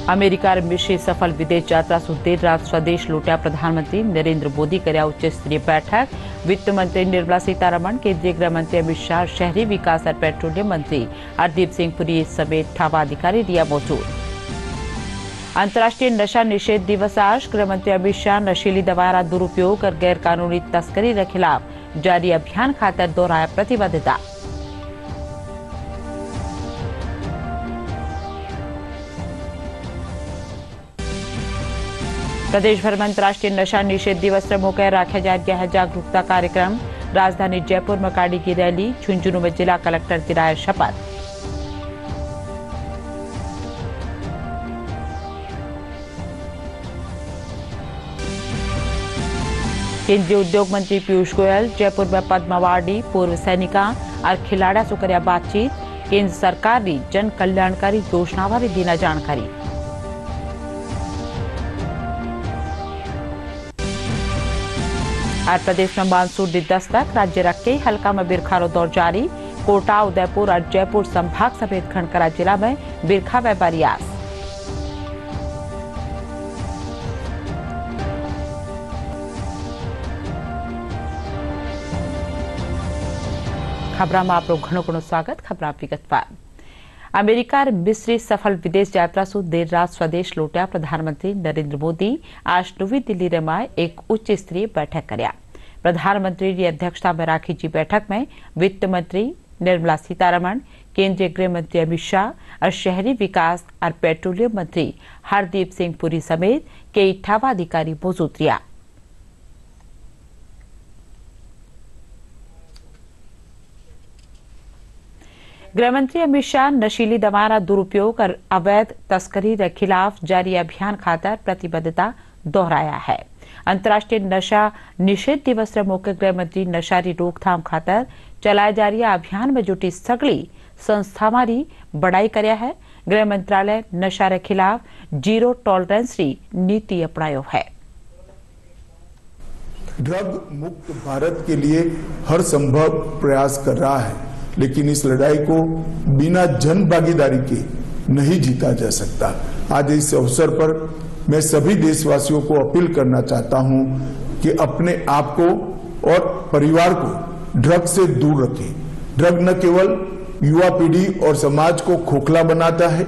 अमेरिकार मिश्री सफल विदेश यात्रा सु देर रात स्वदेश लौट्या प्रधानमंत्री नरेंद्र मोदी कर्या उच्च स्तरीय बैठक। वित्त मंत्री निर्मला सीतारमण, केंद्रीय गृह मंत्री अमित शाह, शहरी विकास और पेट्रोलियम मंत्री हरदीप सिंह पुरी समेत ठावा अधिकारी रिया मौजूद। अंतर्राष्ट्रीय नशा निषेध दिवस आज। गृह मंत्री अमित शाह नशीली दवाओं का दुरुपयोग और गैर कानूनी तस्करी के खिलाफ जारी अभियान खातर दोहराया प्रतिबद्धता। प्रदेश भर में अंतर्राष्ट्रीय नशा निषेध दिवस के मौके रखा जा रहा है जागरूकता कार्यक्रम। राजधानी जयपुर में काढ़ी की रैली, झुंझुनू में जिला कलेक्टर दिलाया शपथ। केंद्रीय उद्योग मंत्री पीयूष गोयल जयपुर में पद्म अवार्डी पूर्व सैनिका और खिलाड़ा से कर्या बातचीत। केंद्र सरकार की जन कल्याणकारी योजना बारे देना जानकारी। और प्रदेश में मानसून की दस्तक, राज्य का कई हल्का में बिरखारो दौर जारी। कोटा, उदयपुर और जयपुर संभाग समेत खंडकरा जिला में बिरखा व बारिश। खबरों में आप लोग घणो स्वागत। खबर विगतवार। अमेरिकार मिस्री सफल विदेश यात्रा सु देर रात स्वदेश लौट्या प्रधानमंत्री नरेंद्र मोदी आज नवी दिल्ली में एक उच्च स्तरीय बैठक कर्या। प्रधानमंत्री की अध्यक्षता में राखी जी बैठक में वित्त मंत्री निर्मला सीतारमण, केंद्रीय गृह मंत्री अमित शाह और शहरी विकास और पेट्रोलियम मंत्री हरदीप सिंह पुरी समेत कई ठावा अधिकारी मौजूद रहा। गृहमंत्री अमित शाह नशीली दवाओं का दुरुपयोग और अवैध तस्करी के खिलाफ जारी अभियान खातर प्रतिबद्धता दोहराया है। अंतर्राष्ट्रीय नशा निषेध दिवस के मौके गृहमंत्री नशा की रोकथाम खातर चलाए जा रही अभियान में जुटी सगली संस्थावां की बड़ाई कर्या है। गृह मंत्रालय नशा के खिलाफ जीरो टॉलरेंस की नीति अपनायो है। ड्रग मुक्त भारत के लिए हर संभव प्रयास कर रहा है, लेकिन इस लड़ाई को बिना जन भागीदारी के नहीं जीता जा सकता। आज इस अवसर पर मैं सभी देशवासियों को अपील करना चाहता हूं कि अपने आप को और परिवार को ड्रग से दूर रखें। ड्रग न केवल युवा पीढ़ी और समाज को खोखला बनाता है,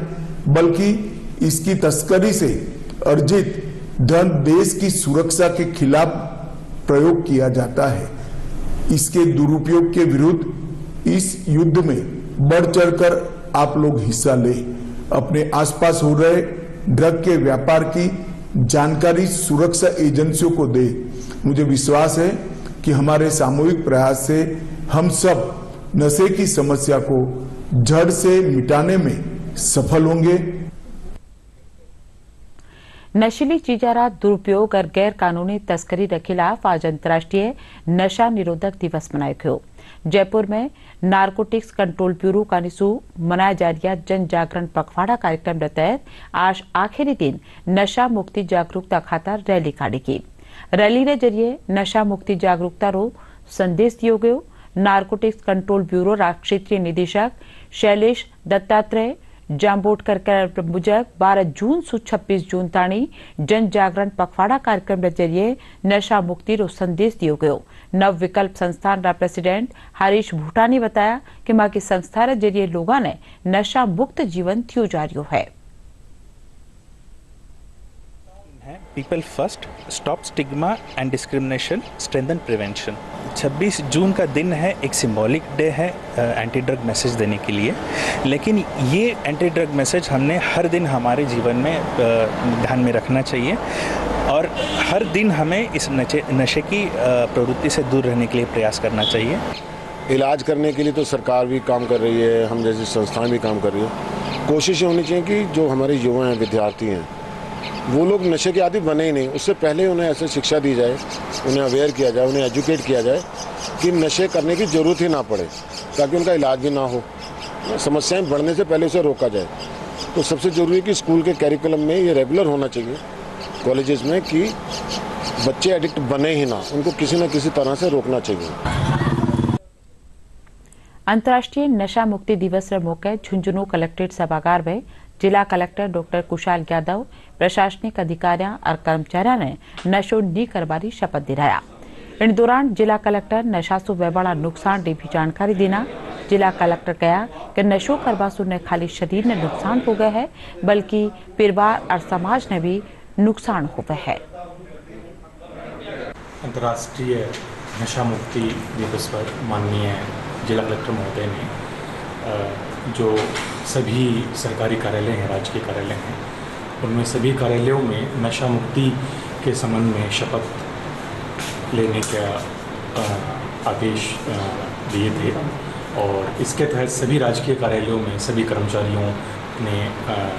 बल्कि इसकी तस्करी से अर्जित धन देश की सुरक्षा के खिलाफ प्रयोग किया जाता है। इसके दुरुपयोग के विरुद्ध इस युद्ध में बढ़ चढ़कर आप लोग हिस्सा लें। अपने आसपास हो रहे ड्रग के व्यापार की जानकारी सुरक्षा एजेंसियों को दे। मुझे विश्वास है कि हमारे सामूहिक प्रयास से हम सब नशे की समस्या को जड़ से मिटाने में सफल होंगे। नशीली चीजों का दुरुपयोग और गैर कानूनी तस्करी के खिलाफ आज अंतर्राष्ट्रीय नशा निरोधक दिवस मनाया गया। जयपुर में नारकोटिक्स कंट्रोल ब्यूरो का निसू मनाया जा रहा जन जागरण पखवाड़ा कार्यक्रम के तहत आज आखिरी दिन नशा मुक्ति जागरूकता खातर रैली काढ़ी गई। रैली के जरिए नशा मुक्ति जागरूकता रो संदेश दियो गयो। नारकोटिक्स कंट्रोल ब्यूरो क्षेत्रीय निदेशक शैलेश दत्तात्रेय जाम्बोटकर के मुजब 12 जून से 26 जून ताणी जन जागरण पखवाड़ा कार्यक्रम के जरिए नशा मुक्ति रो संदेश दियो गयो। नव विकल्प संस्थान का प्रेसिडेंट हरीश भूटा ने बताया कि मां की संस्था के जरिए लोगों ने नशा मुक्त जीवन थियो जा रहा है। People first, stop stigma and discrimination, strengthen prevention. 26 जून का दिन है, एक सिंबॉलिक डे है एंटी ड्रग मैसेज देने के लिए, लेकिन ये एंटी ड्रग मैसेज हमने हर दिन हमारे जीवन में ध्यान में रखना चाहिए और हर दिन हमें इस नशे की प्रवृत्ति से दूर रहने के लिए प्रयास करना चाहिए। इलाज करने के लिए तो सरकार भी काम कर रही है, हम जैसी संस्थाएं भी काम कर रही है। कोशिश होनी चाहिए कि जो हमारे युवा हैं, विद्यार्थी हैं, वो लोग नशे के आदी बने ही नहीं, उससे पहले उन्हें ऐसे शिक्षा दी जाए, उन्हें अवेयर किया जाए, उन्हें एजुकेट किया जाए कि नशे करने की ज़रूरत ही ना पड़े, ताकि उनका इलाज भी ना हो, समस्याएं बढ़ने से पहले उसे रोका जाए। तो सबसे ज़रूरी है कि स्कूल के कैरिकुलम में ये रेगुलर होना चाहिए, कॉलेजेस में, कि बच्चे एडिक्ट बने ही ना, उनको किसी न किसी तरह से रोकना चाहिए। अंतर्राष्ट्रीय नशा मुक्ति दिवस के मौके झुंझुनू कलेक्ट्रेट सभागार में जिला कलेक्टर डॉक्टर कुशाल यादव प्रशासनिक अधिकारियों और कर्मचारियों ने नशो नी करवारी शपथ दिलाया। इन दौरान जिला कलेक्टर नशा सु बड़ा नुकसान की भी जानकारी देना। जिला कलेक्टर कहा कि नशो करवा सु न खाली शरीर ने नुकसान हो गया है बल्कि परिवार और समाज ने भी नुकसान हुआ है। अंतर्राष्ट्रीय नशा मुक्ति दिवस पर माननीय जिला कलेक्टर महोदय ने जो सभी सरकारी कार्यालय हैं, राजकीय कार्यालय हैं, उनमें सभी कार्यालयों में नशा मुक्ति के संबंध में शपथ लेने का आदेश दिए थे और इसके तहत सभी राजकीय कार्यालयों में सभी कर्मचारियों ने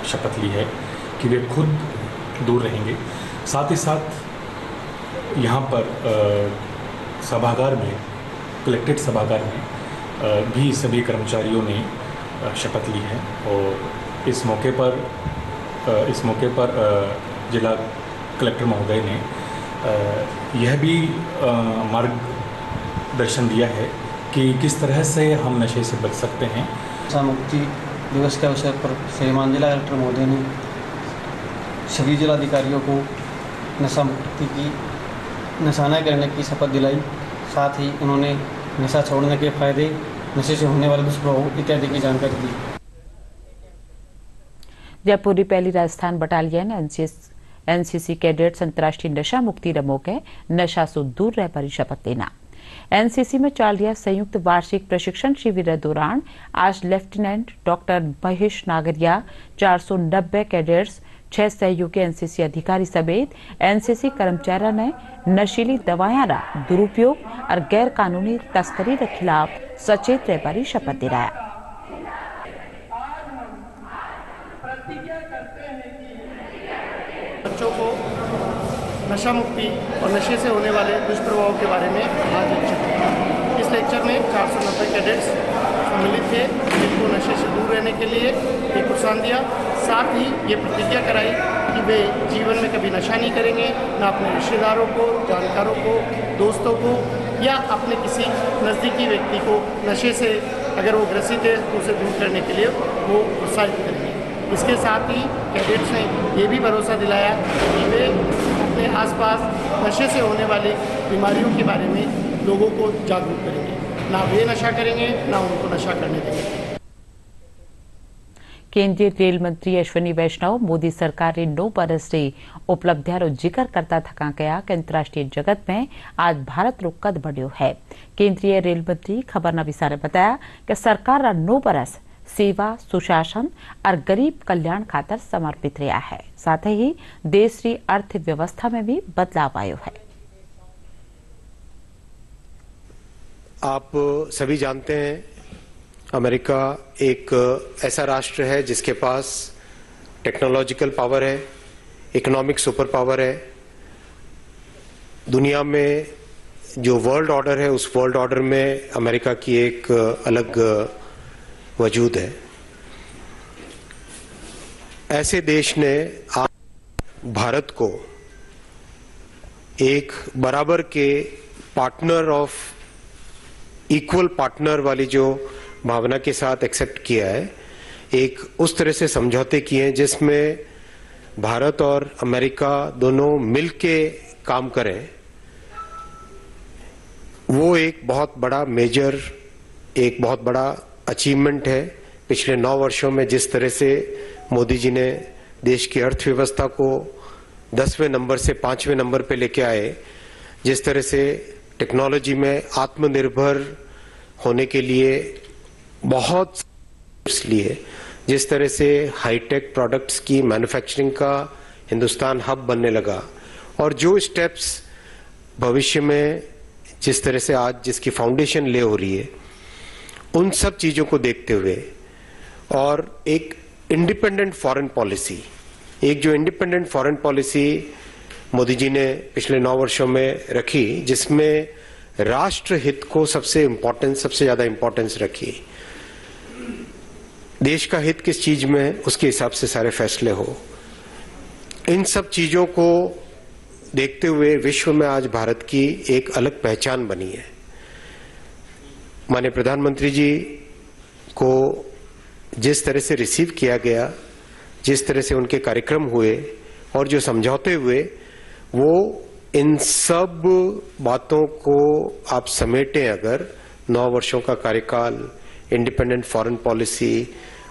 शपथ ली है कि वे खुद दूर रहेंगे। साथ ही साथ यहाँ पर सभागार में, कलेक्ट्रेट सभागार में भी सभी कर्मचारियों ने शपथ ली है और इस मौके पर जिला कलेक्टर महोदय ने यह भी मार्गदर्शन दिया है कि किस तरह से हम नशे से बच सकते हैं। नशा मुक्ति दिवस के अवसर पर श्रीमान जिला कलेक्टर महोदय ने सभी जिलाधिकारियों को नशा मुक्ति की नशा न करने की शपथ दिलाई। साथ ही उन्होंने नशा छोड़ने के फायदे, नशे से होने वाले दुष्प्रभाव इत्यादि की जानकारी दी। जयपुर की पहली राजस्थान बटालियन एनसीसी कैडेट्स अंतर्राष्ट्रीय नशा मुक्ति रमो के नशा से दूर रह पर शपथ लेना। एनसीसी में चल रहा संयुक्त वार्षिक प्रशिक्षण शिविर दौरान आज लेफ्टिनेंट डॉक्टर महेश नागरिया, 490 कैडेट्स, 6 सहयोगी एनसीसी अधिकारी समेत एनसीसी कर्मचारियों ने नशीली दवाओं का दुरुपयोग और गैर कानूनी तस्करी के खिलाफ सचेत रहने की शपथ दिलाया। बच्चों को नशा मुक्ति और नशे से होने वाले दुष्प्रभाव के बारे में आज लेक्चर। इस लेक्चर में 490 कैडेट्स सम्मिलित थे जिनको नशे से दूर रहने के लिए एक प्रोत्साहन दिया। साथ ही ये प्रतिज्ञा कराई कि वे जीवन में कभी नशा नहीं करेंगे, ना अपने रिश्तेदारों को, जानकारों को, दोस्तों को या अपने किसी नज़दीकी व्यक्ति को नशे से अगर वो ग्रसित है तो उसे दूर करने के लिए वो प्रोत्साहित करेंगे। इसके साथ ही कैडेट्स ने ये भी भरोसा दिलाया कि वे अपने आसपास नशे से होने वाली बीमारियों के बारे में लोगों को जागरूक करेंगे। ना वे नशा करेंगे, ना उनको नशा करने देंगे। केंद्रीय रेल मंत्री अश्विनी वैष्णव मोदी सरकार ने 9 बरस री उपलब्धियां जिक्र करता थका कहा कि अंतर्राष्ट्रीय जगत में आज भारत रो कद बढ़ियो है। केंद्रीय रेल मंत्री खबरना विसारे बताया कि सरकार रा 9 बरस सेवा, सुशासन और गरीब कल्याण खातर समर्पित रहा है। साथ ही देश की अर्थव्यवस्था में भी बदलाव आयो है। आप सभी जानते हैं अमेरिका एक ऐसा राष्ट्र है जिसके पास टेक्नोलॉजिकल पावर है, इकोनॉमिक सुपर पावर है। दुनिया में जो वर्ल्ड ऑर्डर है उस वर्ल्ड ऑर्डर में अमेरिका की एक अलग वजूद है। ऐसे देश ने आज भारत को एक बराबर के पार्टनर ऑफ इक्वल पार्टनर वाली जो भावना के साथ एक्सेप्ट किया है, एक उस तरह से समझौते किए हैं जिसमें भारत और अमेरिका दोनों मिलके काम करें। वो एक बहुत बड़ा मेजर, एक बहुत बड़ा अचीवमेंट है। पिछले 9 वर्षों में जिस तरह से मोदी जी ने देश की अर्थव्यवस्था को 10वें नंबर से 5वें नंबर पे लेके आए, जिस तरह से टेक्नोलॉजी में आत्मनिर्भर होने के लिए बहुत लिए, जिस तरह से हाईटेक प्रोडक्ट्स की मैन्युफैक्चरिंग का हिंदुस्तान हब बनने लगा, और जो स्टेप्स भविष्य में जिस तरह से आज जिसकी फाउंडेशन ले हो रही है, उन सब चीजों को देखते हुए और एक इंडिपेंडेंट फॉरेन पॉलिसी, एक जो independent foreign policy Modi ji ने पिछले 9 वर्षों में रखी, जिसमें राष्ट्र हित को सबसे ज्यादा इंपॉर्टेंस रखी। देश का हित किस चीज में है उसके हिसाब से सारे फैसले हो। इन सब चीजों को देखते हुए विश्व में आज भारत की एक अलग पहचान बनी है। माननीय प्रधानमंत्री जी को जिस तरह से रिसीव किया गया, जिस तरह से उनके कार्यक्रम हुए और जो समझौते हुए, वो इन सब बातों को आप समेटें अगर 9 वर्षों का कार्यकाल, इंडिपेंडेंट फॉरेन पॉलिसी,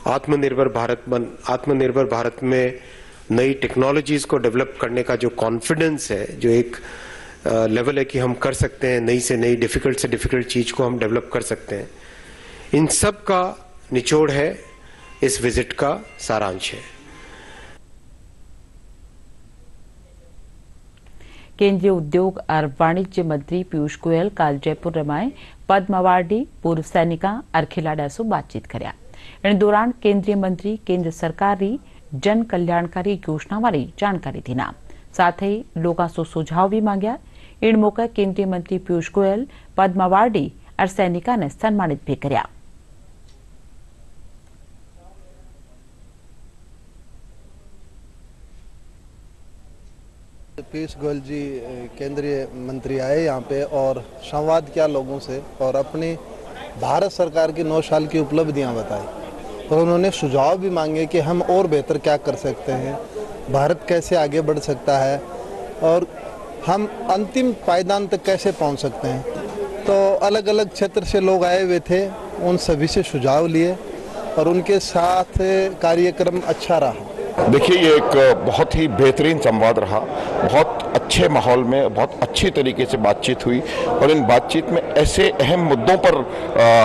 आत्मनिर्भर भारत में नई टेक्नोलॉजीज को डेवलप करने का जो कॉन्फिडेंस है, जो एक लेवल है कि हम कर सकते हैं, नई से नई, डिफिकल्ट से डिफिकल्ट चीज को हम डेवलप कर सकते हैं, इन सब का निचोड़ है, इस विजिट का सारांश है। केंद्रीय उद्योग और वाणिज्य मंत्री पीयूष गोयल काल जयपुर रमाए पद्म अवार्डी पूर्व सैनिका और खिलाड़ियों से बातचीत कर्या। इन दौरान केंद्रीय मंत्री केंद्र सरकारी जन कल्याणकारी योजना वाली जानकारी दीना, साथ ही लोगों से सुझाव भी मांग्या। इन मौके केंद्रीय मंत्री पीयूष गोयल पद्म अवार्डी और सैनिका ने सम्मानित भी कर्या। पीयूष गोयल जी केंद्रीय मंत्री आए यहाँ पे और संवाद किया लोगों से और अपनी भारत सरकार की 9 साल की उपलब्धियाँ बताई और उन्होंने सुझाव भी मांगे कि हम और बेहतर क्या कर सकते हैं, भारत कैसे आगे बढ़ सकता है और हम अंतिम पायदान तक कैसे पहुँच सकते हैं। तो अलग अलग क्षेत्र से लोग आए हुए थे, उन सभी से सुझाव लिए और उनके साथ कार्यक्रम अच्छा रहा। देखिए, ये एक बहुत ही बेहतरीन संवाद रहा, बहुत अच्छे माहौल में बहुत अच्छी तरीके से बातचीत हुई और इन बातचीत में ऐसे अहम मुद्दों पर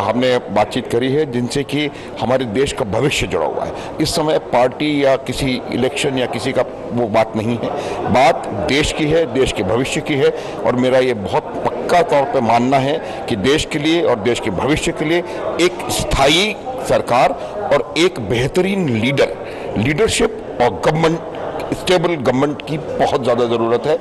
हमने बातचीत करी है जिनसे कि हमारे देश का भविष्य जुड़ा हुआ है। इस समय पार्टी या किसी इलेक्शन या किसी का वो बात नहीं है, बात देश की है, देश के भविष्य की है और मेरा ये बहुत पक्का तौर पे मानना है कि देश के लिए और देश के भविष्य के लिए एक स्थायी सरकार और एक बेहतरीन लीडरशिप और गवर्नमेंट, स्टेबल गवर्नमेंट की बहुत ज्यादा जरूरत है।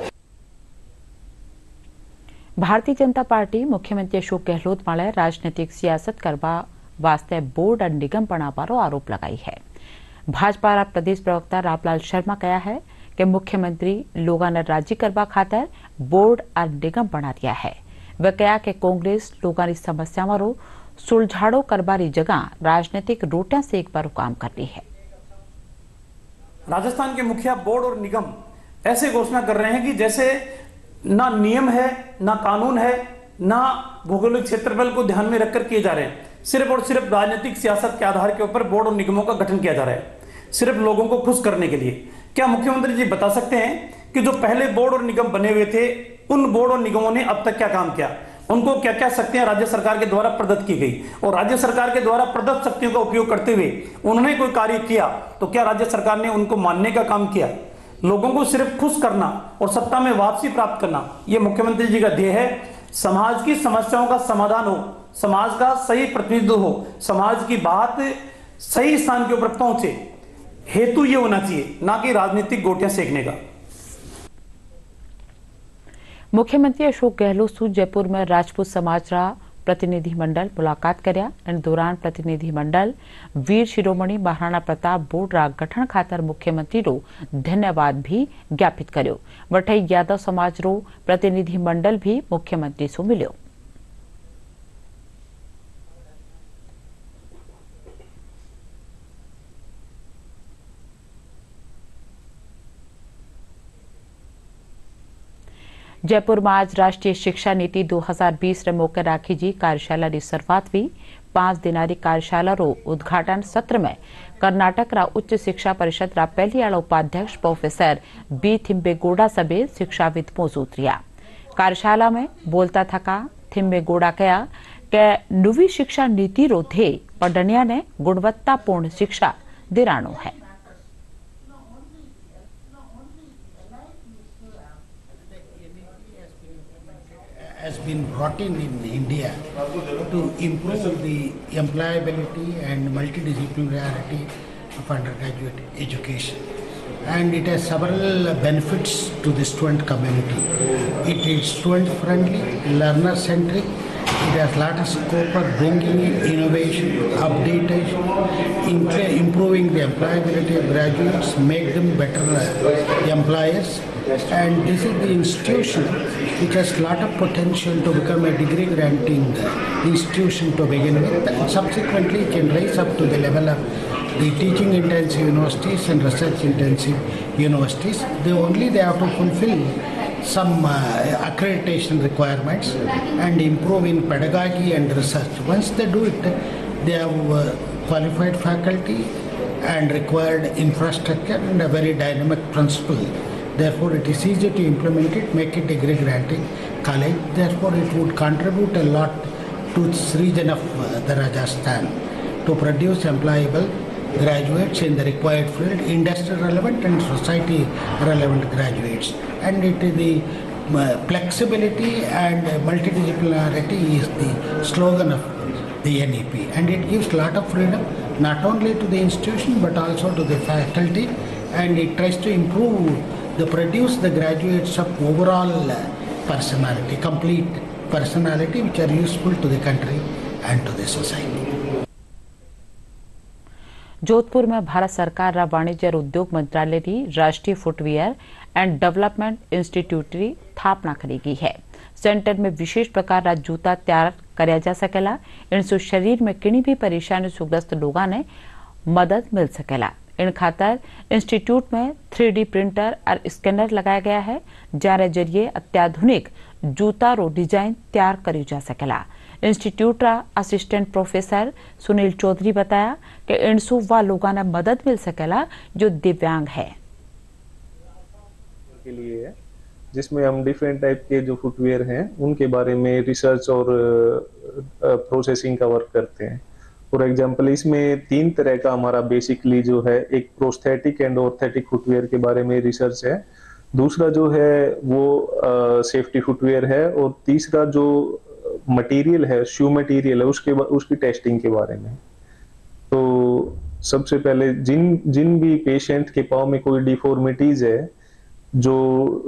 भारतीय जनता पार्टी मुख्यमंत्री अशोक गहलोत माळे राजनीतिक सियासत करवा वास्ते बोर्ड और निगम बनावारो आरोप लगाई है। भाजपा प्रदेश प्रवक्ता रामलाल शर्मा कहा है कि मुख्यमंत्री लोगों ने राजी करवा खातर बोर्ड और निगम बना दिया है। वह कहा कि कांग्रेस लोगों की समस्याओं सुलझाड़ो करवारी जगह राजनीतिक रोटियां से एक बार काम कर रही है। राजस्थान के मुखिया बोर्ड और निगम ऐसे घोषणा कर रहे हैं कि जैसे ना नियम है, ना कानून है, ना भौगोलिक क्षेत्रफल को ध्यान में रखकर किए जा रहे हैं। सिर्फ और सिर्फ राजनीतिक सियासत के आधार के ऊपर बोर्ड और निगमों का गठन किया जा रहा है, सिर्फ लोगों को खुश करने के लिए। क्या मुख्यमंत्री जी बता सकते हैं कि जो पहले बोर्ड और निगम बने हुए थे, उन बोर्ड और निगमों ने अब तक क्या काम किया? उनको क्या क्या शक्तियां राज्य सरकार के द्वारा प्रदत्त की गई और राज्य सरकार के द्वारा प्रदत्त शक्तियों का उपयोग करते हुए उन्होंने कोई कार्य किया तो क्या राज्य सरकार ने उनको मानने का काम किया? लोगों को सिर्फ खुश करना और सत्ता में वापसी प्राप्त करना, यह मुख्यमंत्री जी का ध्येय है। समाज की समस्याओं का समाधान हो, समाज का सही प्रतिनिधित्व हो, समाज की बात सही स्थान के ऊपर पहुंचे, हेतु यह होना चाहिए, ना कि राजनीतिक गोटियां सेकने का। मुख्यमंत्री अशोक गहलोत से जयपुर में राजपूत समाज रा प्रतिनिधिमंडल मुलाकात कर्या। इन दौरान प्रतिनिधिमंडल वीर शिरोमणि महाराणा प्रताप बोर्ड रा गठन खातर मुख्यमंत्री रो धन्यवाद भी ज्ञापित कर्यो। वठई यादव समाज रो प्रतिनिधिमंडल भी मुख्यमंत्री से मिल्यो। जयपुर में आज राष्ट्रीय शिक्षा नीति 2020 रे मौके राखी जी कार्यशाला की शुरुआत हुई। 5 दिनारी कार्यशाला रो उद्घाटन सत्र में कर्नाटक रा उच्च शिक्षा परिषद रा पहली आला उपाध्यक्ष प्रोफेसर बी थिम्बेगौड़ा सभे शिक्षाविद मौजूद रहा। कार्यशाला में बोलता थका थिम्बेगौड़ा कहा कि नवी शिक्षा नीति रो ध्येय पढ़निया ने गुणवत्तापूर्ण शिक्षा दिलानो है। has been brought in India to improve the employability and multidisciplinarity of undergraduate education. And it has several benefits to the student community. It is student friendly, learner centric. It has a lot of scope of bringing in innovation, updatation, improving the employability of graduates, make them better employers. And this is the institution which has a lot of potential to become a degree granting institution to begin with, and subsequently can rise up to the level of the teaching intensive universities and research intensive universities. They have to fulfill some accreditation requirements and improve in pedagogy and research. Once they do it, they have qualified faculty and required infrastructure and a very dynamic principal. Therefore, it is easy to implement it, make it degree granting college. Therefore, it would contribute a lot to this region of the Rajasthan to produce employable graduates in the required field, industry relevant and society relevant graduates. And the flexibility and multidisciplinarity is the slogan of the NEP, and it gives a lot of freedom not only to the institution but also to the faculty, and it tries to produce the graduates of overall personality, complete personality, which are useful to the country and to the society. Jodhpur में भारत सरकार रा वाणिज्य और उद्योग मंत्रालय की राष्ट्रीय footwear and development institute की स्थापना करेगी है। सेंटर में विशेष प्रकार रा जूता तैयार कराया जा सकेला। इनसे शरीर में किन्हीं भी परेशानी से ग्रस्त लोगों ने मदद मिल सकेला। इन खातर इंस्टीट्यूट में 3D प्रिंटर और स्कैनर लगाया गया है, जारे जरिए अत्याधुनिक जूता रो डिजाइन तैयार करी जा सकेला। इंस्टीट्यूट रा असिस्टेंट प्रोफेसर सुनील चौधरी बताया कि इनसु वा लोगों ने मदद मिल सकेला जो दिव्यांग है के लिए है, जिसमें हम डिफरेंट टाइप के जो फुटवेयर हैं उनके बारे में रिसर्च और प्रोसेसिंग का वर्क करते हैं। फॉर एग्जांपल इसमें 3 तरह का हमारा बेसिकली जो है, एक प्रोस्थेटिक एंड ऑर्थेटिक फुटवेयर के बारे में रिसर्च है, दूसरा जो है वो सेफ्टी फुटवेयर है, और तीसरा जो मटेरियल है, शू मटेरियल है, उसकी टेस्टिंग के बारे में। तो सबसे पहले जिन भी पेशेंट के पाँव में कोई डिफॉर्मिटीज है जो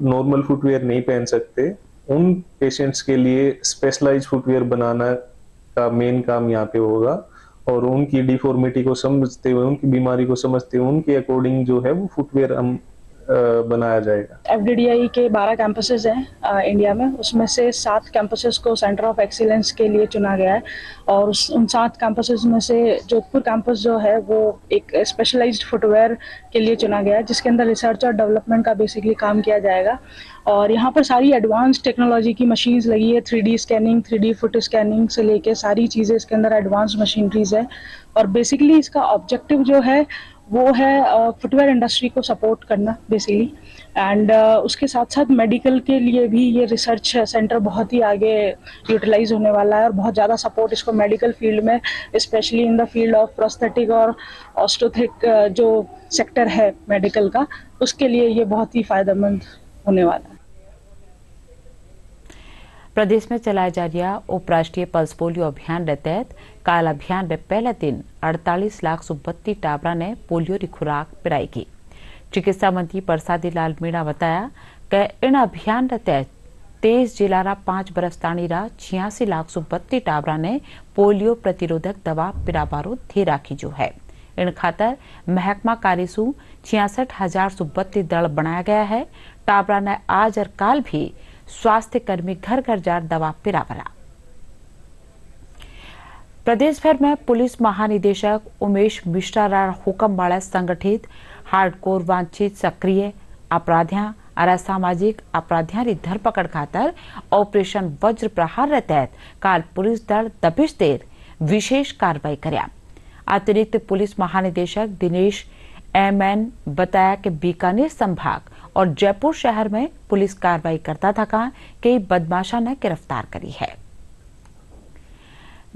नॉर्मल फुटवेयर नहीं पहन सकते, उन पेशेंट्स के लिए स्पेशलाइज्ड फुटवेयर बनाना का मेन काम यहाँ पे होगा, और उनकी डिफॉर्मिटी को समझते हुए, उनकी बीमारी को समझते हुए उनके अकॉर्डिंग जो है वो फुटवेयर हम बनाया जाएगा। FDDI के 12 कैंपसेस हैं इंडिया में, उसमें से 7 कैंपसेस को सेंटर ऑफ एक्सीलेंस के लिए चुना गया है, और उन 7 कैंपसेस में से जोधपुर कैंपस जो है वो एक स्पेशलाइज्ड फुटवेयर के लिए चुना गया है, जिसके अंदर रिसर्च और डेवलपमेंट का बेसिकली काम किया जाएगा। और यहाँ पर सारी एडवांस टेक्नोलॉजी की मशीन्स लगी है, 3D scanning, 3D foot scanning से लेके सारी चीज़ें इसके अंदर एडवांस मशीनरीज है। और बेसिकली इसका ऑब्जेक्टिव जो है वो है फुटवेयर इंडस्ट्री को सपोर्ट करना बेसिकली, एंड उसके साथ साथ मेडिकल के लिए भी ये रिसर्च सेंटर बहुत ही आगे यूटिलाइज होने वाला है, और बहुत ज़्यादा सपोर्ट इसको मेडिकल फील्ड में, specially in the field of prosthetic और ऑस्टोथिक जो सेक्टर है मेडिकल का, उसके लिए ये बहुत ही फायदेमंद होने वाला है। प्रदेश में चलाया जा रहा उपराष्ट्रीय पल्स पोलियो अभियान के तहत काल अभियान के पहले दिन 48,32,000 टाबरा ने पोलियो की खुराक पिराई। चिकित्सा मंत्री प्रसादी लाल मीणा बताया कि इन अभियान के तहत 23 जिला 5 बरस ताणी 86,32,000 टाबरा ने पोलियो प्रतिरोधक दवा पिराबारो थे राखी जो है। इन खातर महकमा कारिसू 66,032 दल बनाया गया है। टाबरा ने आज और काल भी स्वास्थ्य कर्मी घर घर जार दवा पिरावला। प्रदेश भर में पुलिस महानिदेशक उमेश मिश्रा रा हुक्म वाले संगठित हार्डकोर वांछित सक्रिय अपराधियां और असामाजिक अपराधियां की धरपकड़ खातर ऑपरेशन वज्र प्रहार के तहत काल पुलिस दल दबिश देर विशेष कार्रवाई करया। अतिरिक्त पुलिस महानिदेशक दिनेश MN बताया कि बीकानेर संभाग और जयपुर शहर में पुलिस कार्रवाई करता था कई बदमाशा ने गिरफ्तार करी है।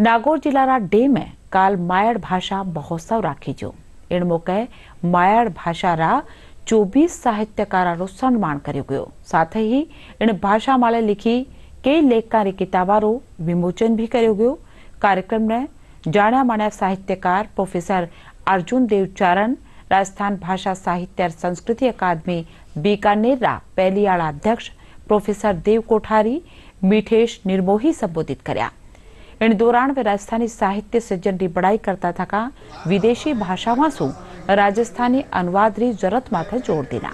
नागौर जिला डे में काल मायड़ भाषा महोत्सव राखी जो। इन मौके मायड़ भाषा रा 24 साहित्यकारों सम्मान करो गयो। साथ ही इन भाषा माले लिखी कई लेखकारी किताबारों विमोचन भी करो गयो। कार्यक्रम में जाना माना साहित्यकार प्रोफेसर अर्जुन देवचारण, राजस्थान भाषा साहित्य और संस्कृति अकादमी बीकानेर रा पहली आला अध्यक्ष प्रोफेसर देव कोठारी मीठेश निर्मोही संबोधित करया। इन दौरान वे राजस्थानी साहित्य सृजन की बड़ाई करता था। विदेशी भाषाओं से राजस्थानी अनुवाद री जरूरत माथे जोर देना।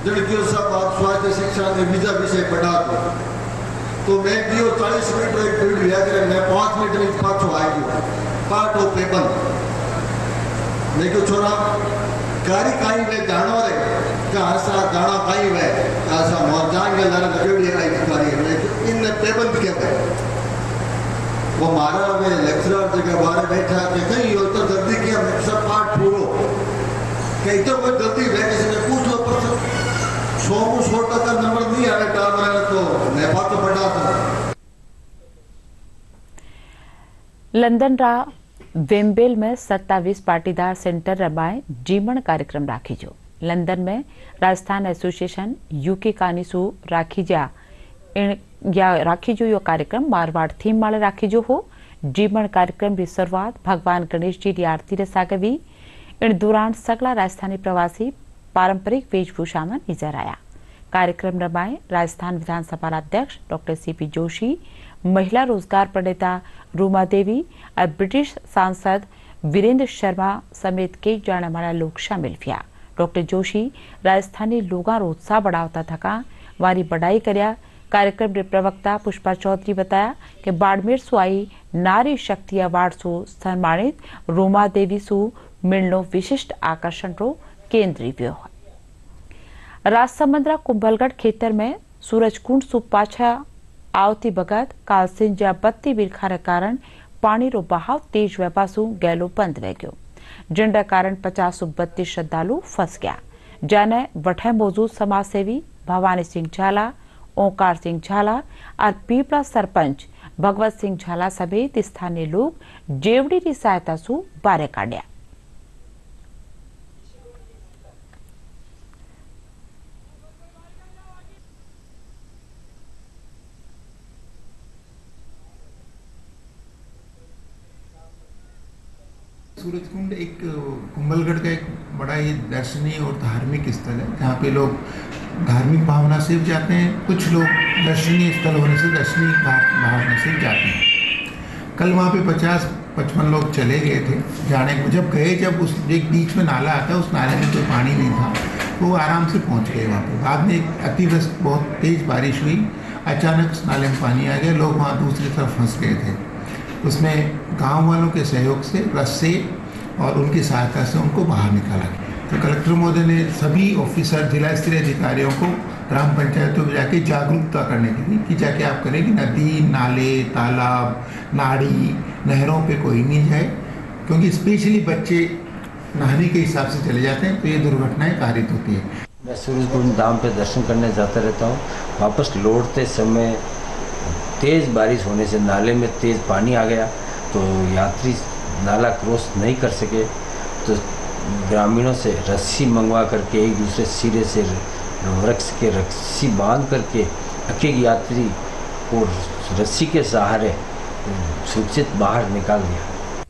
स्वास्थ्य शिक्षा ने बीजा विषय पढ़ा तो मैं भी और 40 मीटर एक फील्ड लिया कि मैं 5 मीटर इंच पाछो आ गयो पार्ट ऑफ पेपर मैं क्यों छोरा कारी काई वे जानो रे का ऐसा गाना काई वे ऐसा मोर जाएंगे लड़ गड़ी आई कारी मैं इन पेपर के वो मारा वे लेक्चरर जगह बाहर बैठा कि कहीं हो तो जल्दी किया मैं सब पार्ट पूरो कहीं तो कोई जल्दी वे किसी ने पूछ लो पर 100 का नंबर नहीं आया टाइम तो नेपाल तो पड़ा था। लंदन रा वेम्बेल में 27 पाटीदार सेंटर रमाए जीवन कार्यक्रम राखी जो लंदन में राजस्थान एसोसिएशन यूके कानीसू राखी जो यो कार्यक्रम मारवाड़ थीम वाले राखी जो हो जीवन कार्यक्रम की शुरुआत भगवान गणेश जी की आरती रे सागवी इन दौरान सगला राजस्थानी प्रवासी पारंपरिक वेशभूषा में नजर आया। कार्यक्रम रमाए राजस्थान विधानसभा अध्यक्ष डॉक्टर सीपी जोशी, महिला रोजगार प्रणेता रूमा देवी और ब्रिटिश सांसद वीरेंद्र शर्मा समेत कई जाने माने लोग शामिल हुआ। डॉक्टर जोशी राजस्थानी लोगों रो उत्साह बढ़ावता थका वारी बढ़ाई करया। कार्यक्रम के प्रवक्ता पुष्पा चौधरी बताया कि बाड़मेर सु आई नारी शक्ति अवार्ड सु सम्मानित रूमा देवी सु मिलनो विशिष्ट आकर्षण रो केंद्रीय व्यो है। राजसमंद्रा कुंभलगढ़ खेतर में सूरजकुंड सु पाछा आवती बगत कालसिंजा बत्ती बिरखा रे कारण पानी रो बहाव तेज वेपासु गैलो बंद वे गयो जिनका कारण 50-32 श्रद्धालु फंस गया। जाने वठे मौजूद समाज सेवी भवानी सिंह झाला, ओंकार सिंह झाला और पीपला सरपंच भगवत सिंह झाला समेत स्थानीय लोग जेवड़ी की सहायता सु बारे काढ़िया। सूरजकुंड एक कुंभलगढ़ का एक बड़ा ही दर्शनीय और धार्मिक स्थल है जहाँ पे लोग धार्मिक भावना से जाते हैं, कुछ लोग दर्शनीय स्थल होने से दर्शनीय भावना से जाते हैं। कल वहाँ पे 50-55 लोग चले गए थे जाने को, जब उस एक बीच में नाला आता है उस नाले में कोई पानी नहीं था तो वो आराम से पहुँच गए वहाँ पे। बाद में एक अतिवृष्टि बहुत तेज़ बारिश हुई, अचानक उस नाले में पानी आ गया, लोग वहाँ दूसरी तरफ फंस गए थे। उसमें गांव वालों के सहयोग से रस्से और उनकी सहायता से उनको बाहर निकाला गया। तो कलेक्टर महोदय ने सभी ऑफिसर जिला स्तरीय अधिकारियों को ग्राम पंचायतों में जाके जागरूकता करने के लिए कि जाके आप करें कि नदी, नाले, तालाब, नाड़ी, नहरों पे कोई नहीं जाए, क्योंकि स्पेशली बच्चे नहाने के हिसाब से चले जाते हैं तो ये दुर्घटनाएं कारित होती है। मैं सूरजकुंड धाम पे दर्शन करने जाता रहता हूँ। वापस लौटते समय तेज़ बारिश होने से नाले में तेज़ पानी आ गया तो यात्री नाला क्रॉस नहीं कर सके, तो ग्रामीणों से रस्सी मंगवा करके एक दूसरे सिरे से वृक्ष के रस्सी बांध करके एक यात्री को रस्सी के सहारे सुरक्षित बाहर निकाल दिया।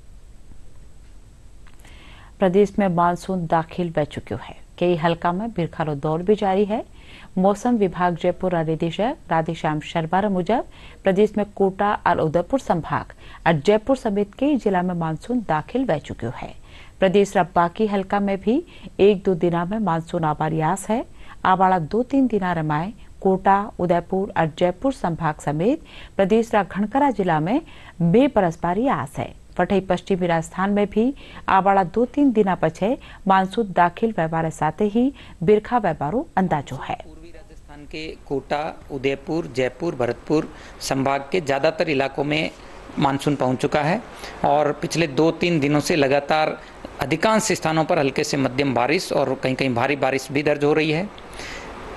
प्रदेश में मानसून दाखिल बह चुका है। कई हल्का में बिरखारो दौर भी जारी है। मौसम विभाग जयपुर निदेशक राधेश्याम शर्मा मुजब प्रदेश में कोटा और उदयपुर संभाग और जयपुर समेत कई जिला में मानसून दाखिल बह चुका है। प्रदेश का बाकी हल्का में भी 1-2 दिना में मानसून आबारी आस है। आवाड़ा 2-3 दिना रमाए कोटा, उदयपुर और जयपुर संभाग समेत प्रदेश का घनकरा जिला में बरसबारी आस है। वठई पश्चिमी राजस्थान में भी आवाड़ा 2-3 दिना पछे मानसून दाखिल व्यवहार साथ ही बिरखा व्यवहारो अंदाजो है। के कोटा, उदयपुर, जयपुर, भरतपुर संभाग के ज़्यादातर इलाकों में मानसून पहुंच चुका है और पिछले 2-3 दिनों से लगातार अधिकांश स्थानों पर हल्के से मध्यम बारिश और कहीं-कहीं भारी बारिश भी दर्ज हो रही है।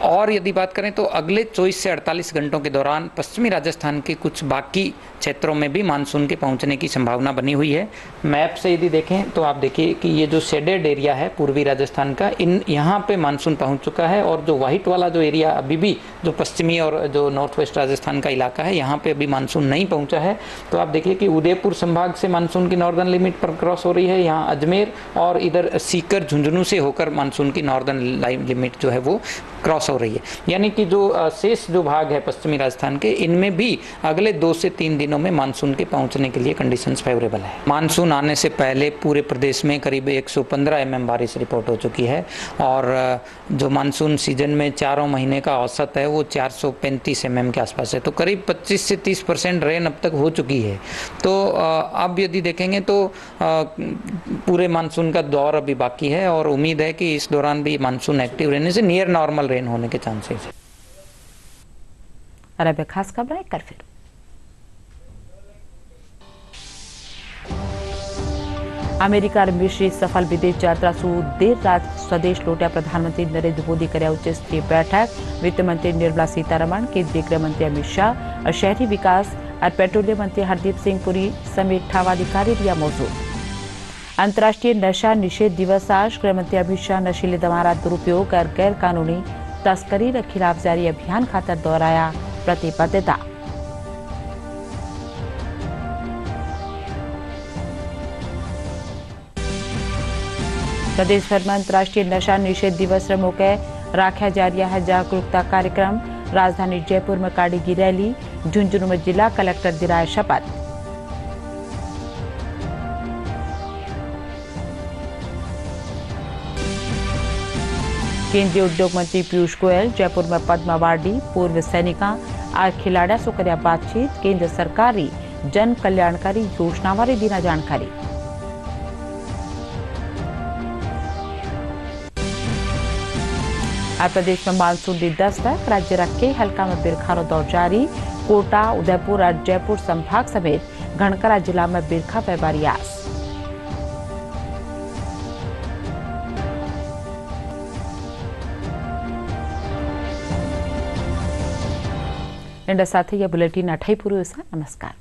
और यदि बात करें तो अगले 24 से 48 घंटों के दौरान पश्चिमी राजस्थान के कुछ बाकी क्षेत्रों में भी मानसून के पहुंचने की संभावना बनी हुई है। मैप से यदि देखें तो आप देखिए कि ये जो शेडेड एरिया है पूर्वी राजस्थान का, यहाँ पे मानसून पहुंच चुका है और जो व्हाइट वाला जो एरिया अभी भी जो पश्चिमी और जो नॉर्थ वेस्ट राजस्थान का इलाका है यहाँ पे अभी मानसून नहीं पहुँचा है। तो आप देखिए कि उदयपुर संभाग से मानसून की नॉर्दर्न लिमिट पर क्रॉस हो रही है, यहाँ अजमेर और इधर सीकर, झुंझुनू से होकर मानसून की नॉर्दर्न लिमिट जो है वो क्रॉस हो रही है, यानी कि जो शेष जो भाग है पश्चिमी राजस्थान के, इनमें भी अगले 2 से 3 दिनों में मानसून के पहुंचने के लिए कंडीशंस फेवरेबल है। मानसून आने से पहले पूरे प्रदेश में करीब 115 mm बारिश रिपोर्ट हो चुकी है और जो मानसून सीजन में 4 महीने का औसत है वो 435 mm के आसपास है, तो करीब 25 से 30% रेन अब तक हो चुकी है। तो अब यदि देखेंगे तो पूरे मानसून का दौर अभी बाकी है और उम्मीद है कि इस दौरान भी मानसून एक्टिव रहने से नियर नॉर्मल रेन होने के चांसेस है। अरब खास खबर एक कर फिर अमेरिका मिश्री सफल विदेश यात्रा सु देर रात स्वदेश लौटा प्रधानमंत्री नरेंद्र मोदी कर्या उच्च स्तरीय बैठक। वित्त मंत्री निर्मला सीतारमण, केंद्रीय गृह मंत्री अमित शाह और शहरी विकास और पेट्रोलियम मंत्री हरदीप सिंह पुरी समेत ठावा अधिकारी रिया मौजूद। अंतर्राष्ट्रीय नशा निषेध दिवस आज। गृह मंत्री अमित शाह नशीले दवा दुरुपयोग और गैर कानूनी तस्करी के खिलाफ जारी अभियान खातर दोहराया प्रतिबद्धता। प्रदेश भर में अंतर्राष्ट्रीय नशा निषेध दिवस मौके राख्या जा रहा है जागरूकता कार्यक्रम। राजधानी जयपुर में काढ़ी रैली, झुंझुनू में जिला कलेक्टर दिलाए शपथ। केंद्रीय उद्योग मंत्री पीयूष गोयल जयपुर में पद्मा अवार्डी पूर्व सैनिका और खिलाड़ियों से कर्या बातचीत। केंद्र सरकारी जन कल्याणकारी योजना वाले दीना जानकारी। प्रदेश में मानसून की दस्तक। राज्य के हल्का में बिरखारो दौर जारी। कोटा, उदयपुर और जयपुर संभाग समेत घनकरा जिला में बिरखा पैबारी आस। साथ ही यह बुलेटिन अठाई पूरी। नमस्कार।